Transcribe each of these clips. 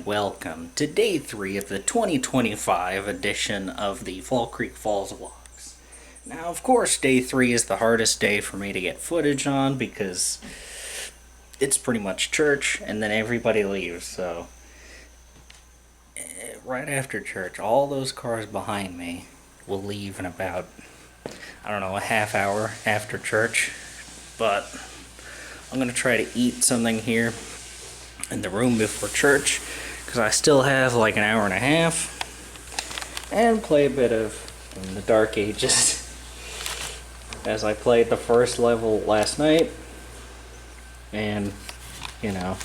welcome to day 3 of the 2025 edition of the Fall Creek Falls vlogs. Now, of course, day 3 is the hardest day for me to get footage on because it's pretty much church and then everybody leaves, so right after church, all those cars behind me will leave in about, I don't know, a half hour after church, but I'm going to try to eat something here in the room before church because I still have like an hour and a half, and play a bit of In the Dark Ages as I played the first level last night. And you know,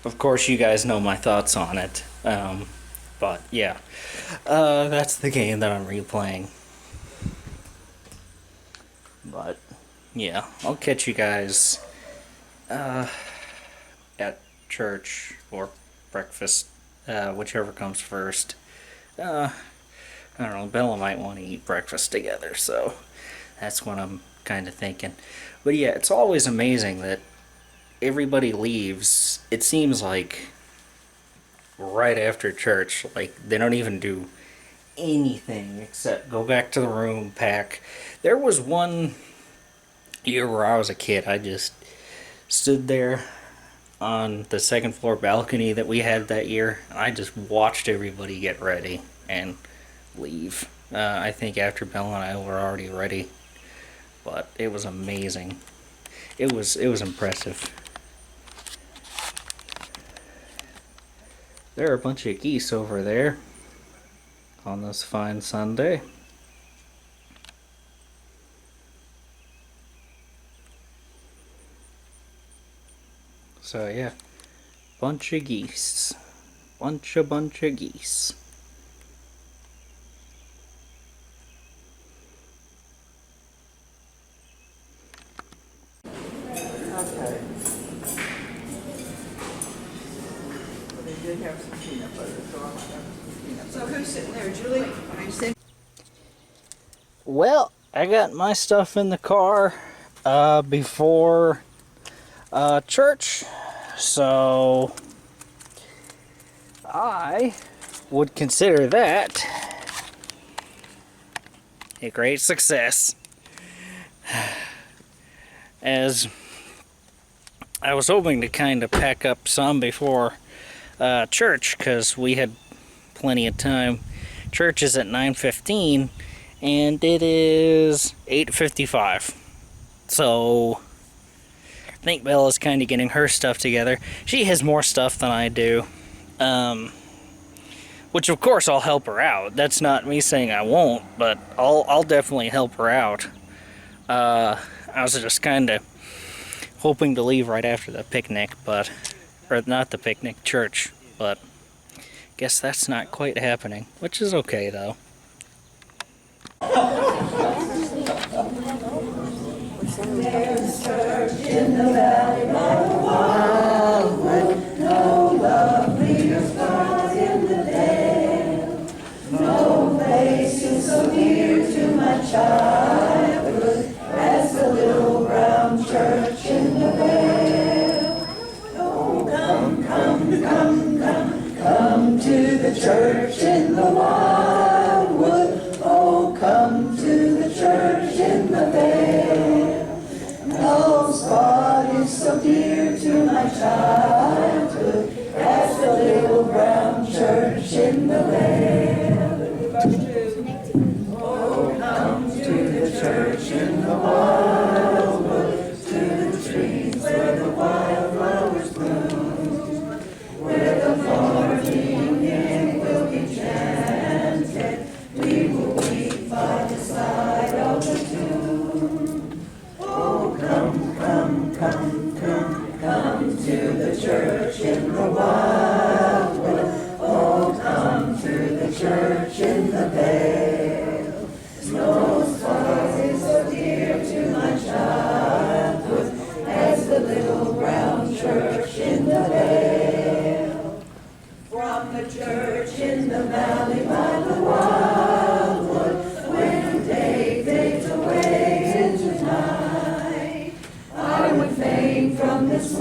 of course you guys know my thoughts on it, but yeah, that's the game that I'm replaying. But yeah, I'll catch you guys at church or breakfast, whichever comes first. I don't know, Bella might want to eat breakfast together, so that's what I'm kind of thinking. But yeah, it's always amazing that everybody leaves, it seems like, right after church. Like, they don't even do anything except go back to the room, pack. There was one year where I was a kid, I just stood there on the second floor balcony that we had that year, and I just watched everybody get ready and leave. I think after Bella and I were already ready, but it was amazing. It was impressive. There are a bunch of geese over there on this fine Sunday. So yeah, bunch of geese. Bunch of geese. Okay. Well, they did have some peanut butter, so I might have some peanut butter. So who's sitting there, Julie? Are you sitting? Well, I got my stuff in the car before church, so I would consider that a great success, as I was hoping to kind of pack up some before church because we had plenty of time. Church is at 9:15 and it is 8:55, so I think Bella's kind of getting her stuff together. She has more stuff than I do, which of course I'll help her out. That's not me saying I won't, but I'll definitely help her out. I was just kind of hoping to leave right after the picnic, or not the picnic, church, but guess that's not quite happening, which is okay though. There's church in the valley by the wildwood, no lovelier spot in the dale, no place is so dear to my childhood as the little brown church in the vale. Oh, come to the church in the wildwood, oh, come to the church in the vale. No spot is so dear to my childhood as the little brown church in the vale. Oh, come to the church in the wildwood, to the trees where the wildflowers bloom, where the morning hymn will be chanted. We will weep by the side of the tomb. Oh, come to the church in the wildwood. Oh, come to the church in the vale. No spot is so dear to my childhood as the little brown church in the vale. From the church in the valley by the wildwood, when the day fades away into night, I would fain from this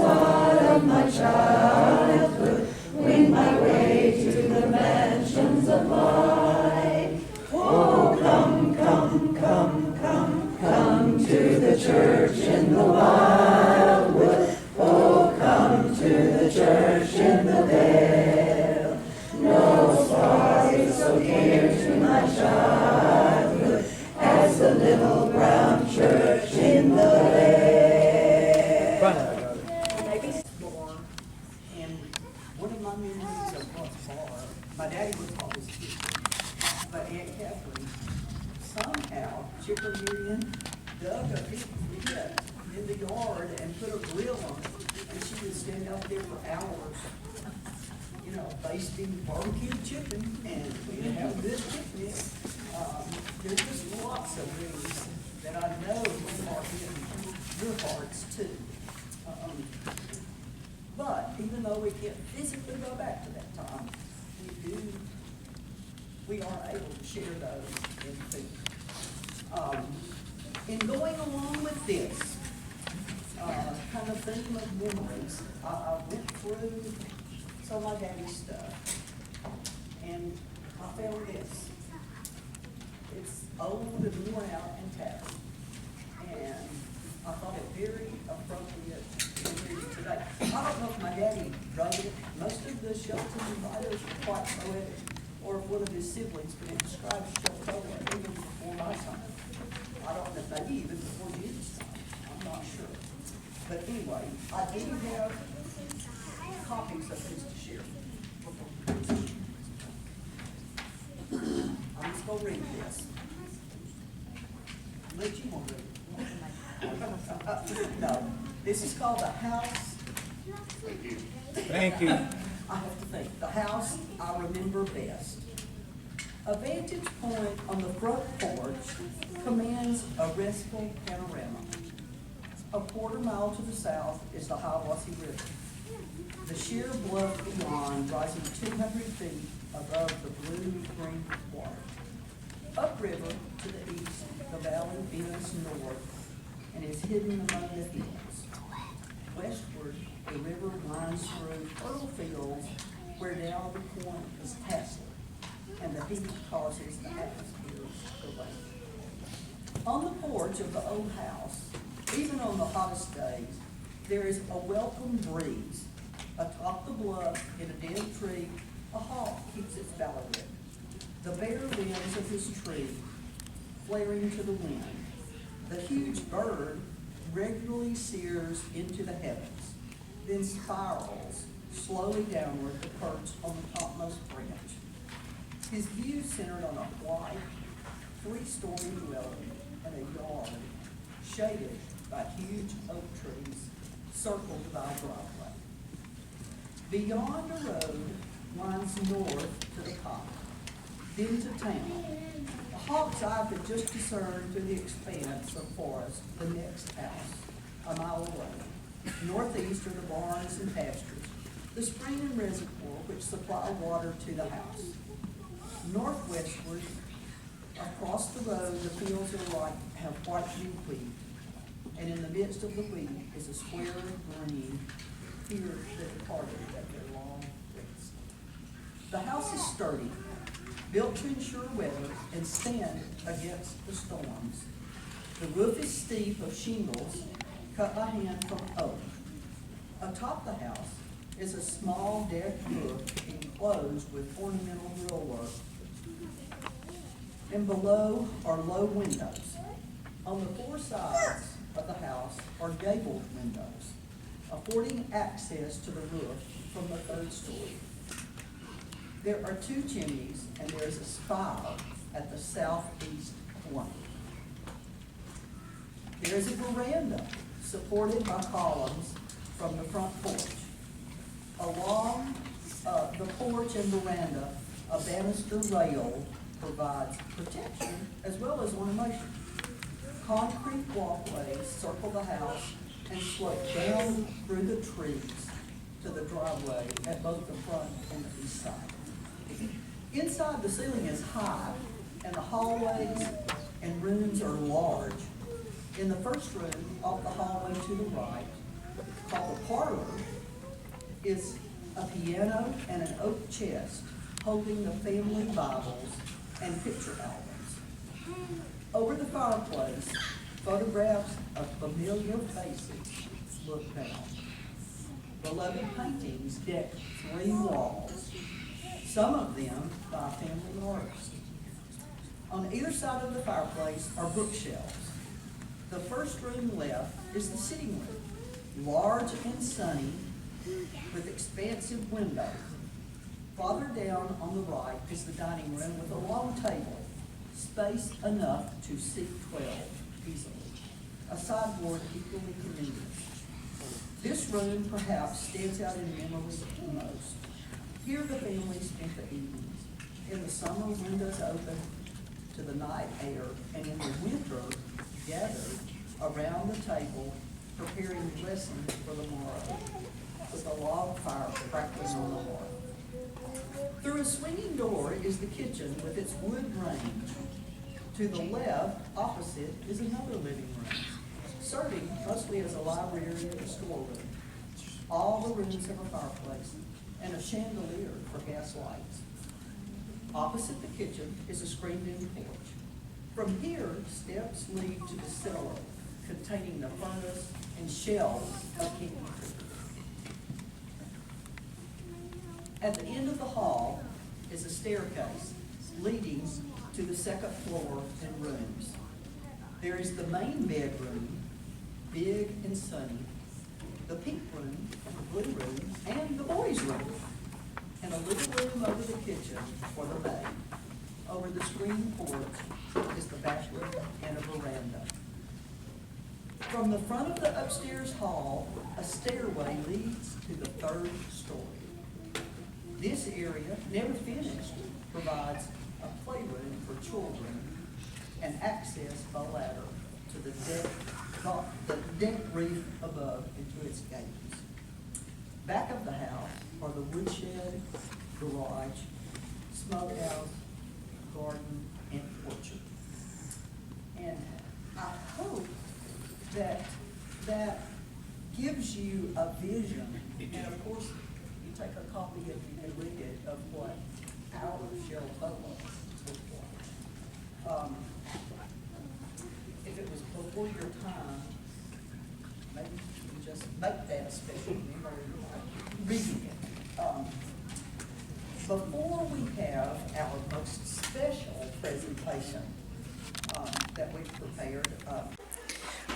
My daddy was always kitchen. But Aunt Catherine somehow chickened in, dug a big pit in the yard and put a grill on it. And she would stand out there for hours, you know, basting barbecue chicken, and we'd have this picnic. There's just lots of things that I know are in your hearts too. But even though we can't physically go back to that time, we are able to share those in food. In going along with this kind of theme of memories, I went through some of my daddy's stuff, and I found this. It's old and worn out and tattered, and I thought it very appropriate to read it today. I don't know if my daddy wrote it. Most of the Shelton writers were quite poetic, or if one of his siblings, but it describes Shelton even before my time. I don't know, maybe even before Jesus' time. I'm not sure. But anyway, I do have copies of this to share. I'm just gonna read this. Let you want to read it. No, this is called The House. Thank you. I have to think. The House I Remember Best. A vantage point on the front porch commands a restful panorama. A quarter mile to the south is the Hiawassee River. The sheer bluff beyond rising 200 feet above the blue-green water. Upriver to the east, the valley bends north and is hidden among the hills. Westward, the river winds through fertile fields where now the corn is tasseled and the heat causes the atmosphere to wake. On the porch of the old house, even on the hottest days, there is a welcome breeze. Atop the bluff, in a dead tree, a hawk keeps its belly lit. The bare limbs of his tree flaring to the wind. The huge bird regularly sears into the heavens, then spirals slowly downward to perch on the topmost branch. His view centered on a white, three-story dwelling and a yard shaded by huge oak trees circled by a driveway. Beyond the road winds north to the top, then to town. The hawk's eye could just discern through the expanse of forest the next house, a mile away. Northeast are the barns and pastures, the spring and reservoir which supply water to the house. Northwestward, across the road, the fields have white new wheat, and in the midst of the wheat is a square of green, here that departed at their long rest. The house is sturdy, built to ensure weather and stand against the storms. The roof is steep of shingles cut by hand from oak. Atop the house is a small decked roof enclosed with ornamental grillwork. And below are low windows. On the four sides of the house are gabled windows, affording access to the roof from the third story. There are two chimneys and there is a spire at the southeast corner. There is a veranda supported by columns from the front porch. Along the porch and veranda, a banister rail provides protection as well as ornamentation. Concrete walkways circle the house and slope down through the trees to the driveway at both the front and the east side. Inside, the ceiling is high and the hallways and rooms are large. In the first room, off the hallway to the right, called the parlor, is a piano and an oak chest holding the family Bibles and picture albums. Over the fireplace, photographs of familiar faces look down. Beloved paintings deck 3 walls, some of them by family artists. On either side of the fireplace are bookshelves. The first room left is the sitting room, large and sunny, with expansive windows. Farther down on the right is the dining room with a long table, space enough to seat 12 easily, a sideboard equally convenient. This room perhaps stands out in memory the most. Here the family spent the evenings. In the summer, windows open to the night air, and in the winter, gathered around the table, preparing lessons for the morrow, with a log fire crackling on the hearth. Through a swinging door is the kitchen with its wood range. To the left, opposite, is another living room, serving mostly as a library and a storeroom. All the rooms have a fireplace and a chandelier for gas lights. Opposite the kitchen is a screened-in porch. From here, steps lead to the cellar containing the furnace and shelves of cooking. At the end of the hall is a staircase leading to the second floor and rooms. There is the main bedroom, big and sunny, the pink room, the blue room, and the boys' room, and a little room over the kitchen for the maid. Over the screen porch is the bathroom and a veranda. From the front of the upstairs hall, a stairway leads to the third story. This area, never finished, provides a playroom for children and access by ladder to the deck roof above and to its gables. Back of the house are the woodshed, garage, smokehouse, garden, and orchard. And I hope that gives you a vision, and of course, you take a copy of it and read it, of what our Sheltola looked like. If it was before your time, maybe you can just make that a special memory by reading it. Before we have our most special presentation that we've prepared,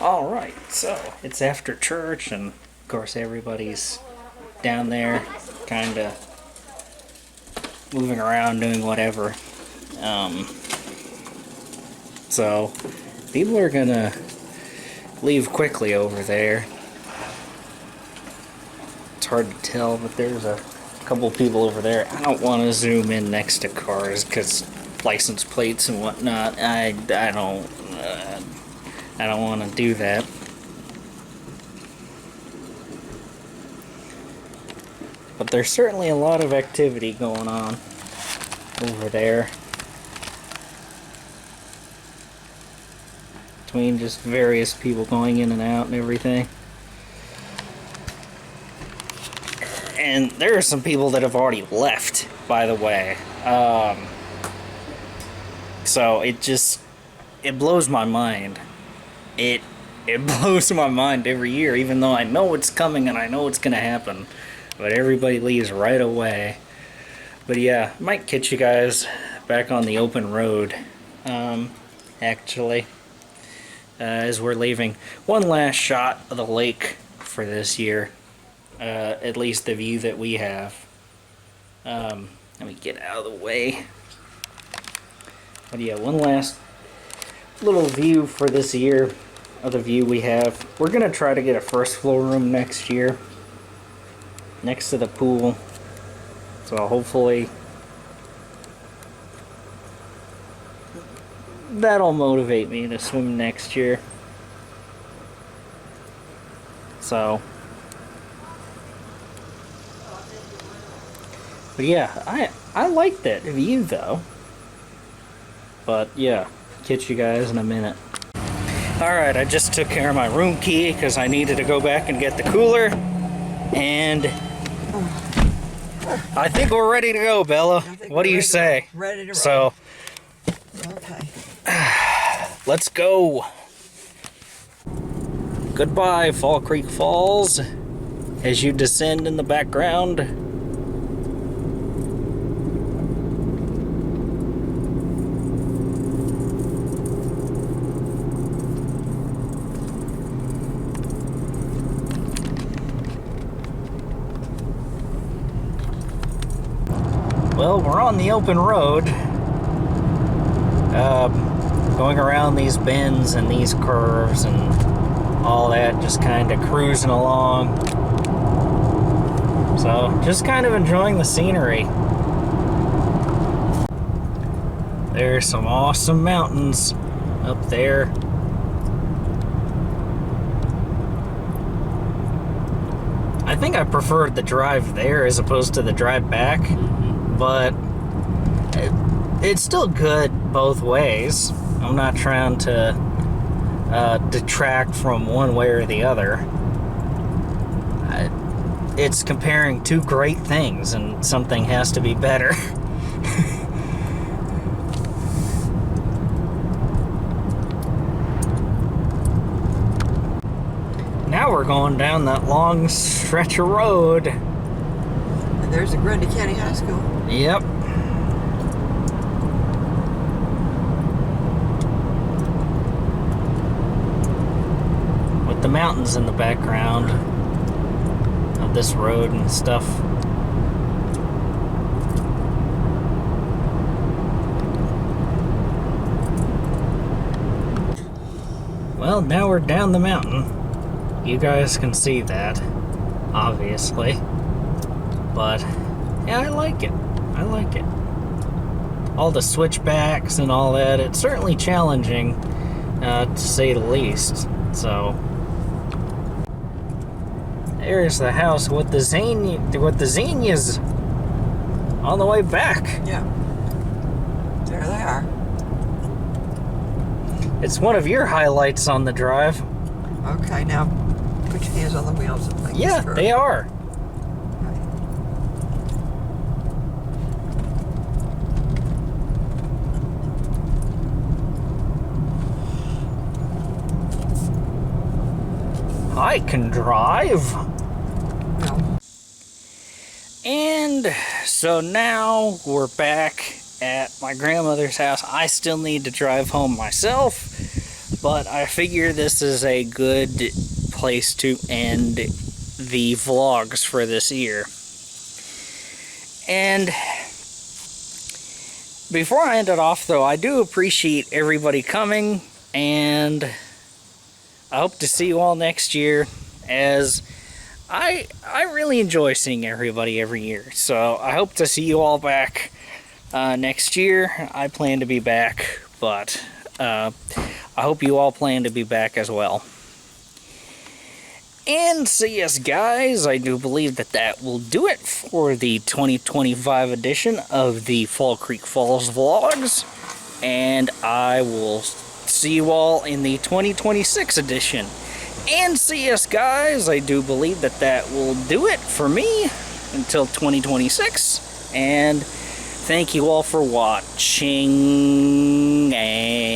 All right, so it's after church, and of course everybody's down there, kind of moving around, doing whatever. So people are gonna leave quickly over there. It's hard to tell, but there's a couple people over there. I don't want to zoom in next to cars because license plates and whatnot. I don't want to do that. But there's certainly a lot of activity going on over there. Between just various people going in and out and everything. And there are some people that have already left, by the way. So it blows my mind. It blows my mind every year, even though I know it's coming and I know it's gonna happen. But everybody leaves right away. But yeah, might catch you guys back on the open road, actually, as we're leaving. One last shot of the lake for this year, at least the view that we have. Let me get out of the way. But yeah, one last little view for this year of the view we have. We're gonna try to get a first floor room next year, next to the pool. So hopefully that'll motivate me to swim next year. So, but yeah, I like that view though. But yeah, catch you guys in a minute. Alright, I just took care of my room key because I needed to go back and get the cooler. And I think we're ready to go, Bella. What do you say? Ready to roll. So, Okay. let's go. Goodbye, Fall Creek Falls, as you descend in the background. Well, we're on the open road. Going around these bends and these curves and all that, just kind of cruising along. So, just kind of enjoying the scenery. There's some awesome mountains up there. I think I preferred the drive there as opposed to the drive back, but it's still good both ways. I'm not trying to detract from one way or the other. It's comparing two great things, and something has to be better. Now we're going down that long stretch of road. And there's the Grundy County High School. Yep. With the mountains in the background of this road and stuff. Well, now we're down the mountain. You guys can see that, obviously. But, yeah, I like it. I like it. All the switchbacks and all that, it's certainly challenging, to say the least. So, there's the house with the zinnias on the way back. Yeah. There they are. It's one of your highlights on the drive. Okay, now put your hands on the wheels and make Yeah, this curve. they are. I can drive. No. And so now we're back at my grandmother's house. I still need to drive home myself, but I figure this is a good place to end the vlogs for this year. And before I end it off, though, I do appreciate everybody coming, and I hope to see you all next year, as I really enjoy seeing everybody every year. So I hope to see you all back next year. I plan to be back, but I hope you all plan to be back as well. And so yes, guys, I do believe that will do it for the 2025 edition of the Fall Creek Falls vlogs. And I will see you all in the 2026 edition. And so yes, guys, I do believe that will do it for me until 2026. And thank you all for watching. And